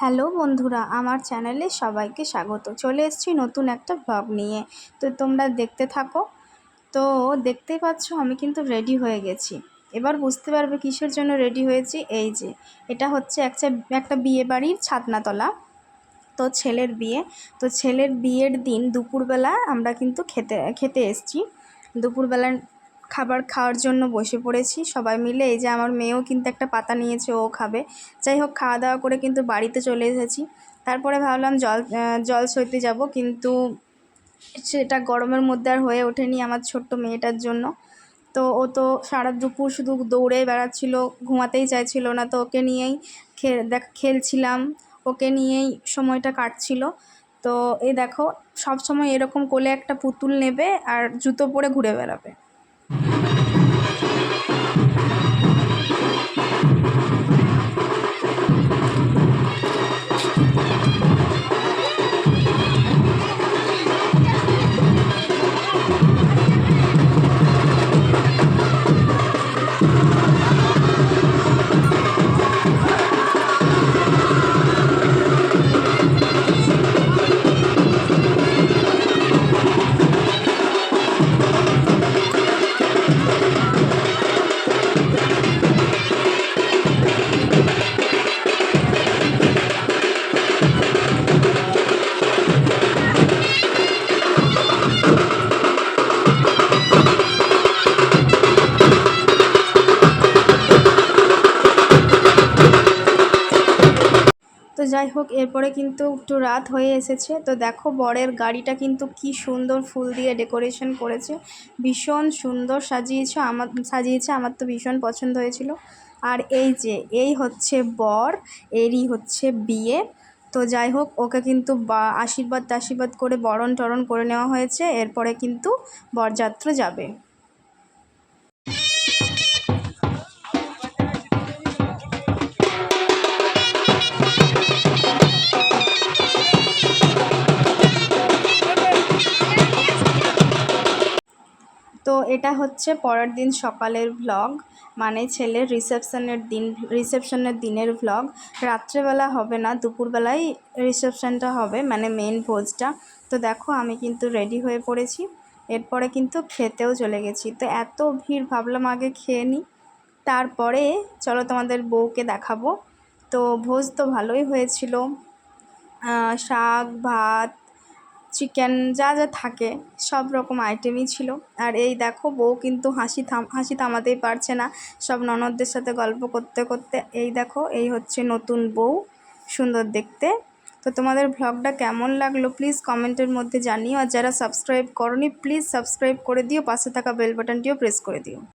Hello বন্ধুরা, আমার চ্যানেলে সবাইকে স্বাগত। চলে এসেছি নতুন একটা ব্লগ নিয়ে। তো তোমরা দেখতে থাকো। তো দেখতেই পাচ্ছ আমি কিন্তু রেডি হয়ে গেছি। এবার বুঝতে পারবে কিসের জন্য রেডি হয়েছি। এই যে এটা হচ্ছে একটা বিয়ে বাড়ির ছাদনাতলা। তো ছেলের বিয়ে। তো ছেলের বিয়ের দিন দুপুরবেলা আমরা কিন্তু খেতে এসেছি। দুপুরবেলা খাবার খাওয়ার জন্য বসে পড়েছি সবাই মিলে। এই যে আমার মেয়েও কিন্তু একটা পাতা নিয়েছে, ও খাবে। যাই হোক, খাওয়া দাওয়া করে কিন্তু বাড়িতে চলে এসেছি। তারপরে ভাবলাম জল সইতে যাব, কিন্তু সেটা গরমের মধ্যে আর হয়ে ওঠেনি আমার ছোট্ট মেয়েটার জন্য। তো ও তো সারা দুপুর শুধু দৌড়ে বেড়াচ্ছিল, ঘুমাতেই চাইছিল না। তো ওকে নিয়েই খেলছিলাম, ওকে নিয়েই সময়টা কাটছিল। তো এই দেখো, সব সময় এরকম কোলে একটা পুতুল নেবে আর জুতো পরে ঘুরে বেড়াবে। তো যাই হোক, এরপরে কিন্তু একটু রাত হয়ে এসেছে। তো দেখো, বরের গাড়িটা কিন্তু কি সুন্দর ফুল দিয়ে ডেকোরেশন করেছে, ভীষণ সুন্দর সাজিয়েছে। আমার তো ভীষণ পছন্দ হয়েছিল। আর এই যে এই হচ্ছে বর, এরই হচ্ছে বিয়ে। তো যাই হোক, ওকে কিন্তু আশীর্বাদ করে বরণ টরণ করে নেওয়া হয়েছে। এরপরে কিন্তু বরযাত্রা যাবে। তো এটা হচ্ছে পরের দিন সকালের ভ্লগ, মানে ছেলের রিসেপশনের দিনের ভ্লগ। রাত্রেবেলা হবে না, দুপুরবেলায় রিসেপশনটা হবে, মানে মেন ভোজটা। তো দেখো, আমি কিন্তু রেডি হয়ে পড়েছি। এরপরে কিন্তু খেতেও চলে গেছি। তো এত ভিড়, ভাবলাম আগে খেয়ে নিই, তারপরে চলো তোমাদের বউকে দেখাবো। তো ভোজ তো ভালোই হয়েছিল, শাক ভাত চিকেন যা যা থাকে সব রকম আইটেমই ছিল। আর এই দেখো, বউ কিন্তু হাসি থামাতেই পারছে না, সব ননদদের সাথে গল্প করতে করতে। এই দেখো, এই হচ্ছে নতুন বউ, সুন্দর দেখতে। তো তোমাদের ভ্লগটা কেমন লাগলো প্লিজ কমেন্টের মধ্যে জানিও। আর যারা সাবস্ক্রাইব করোনি প্লিজ সাবস্ক্রাইব করে দিও, পাশে থাকা বেল বাটনটিও প্রেস করে দিও।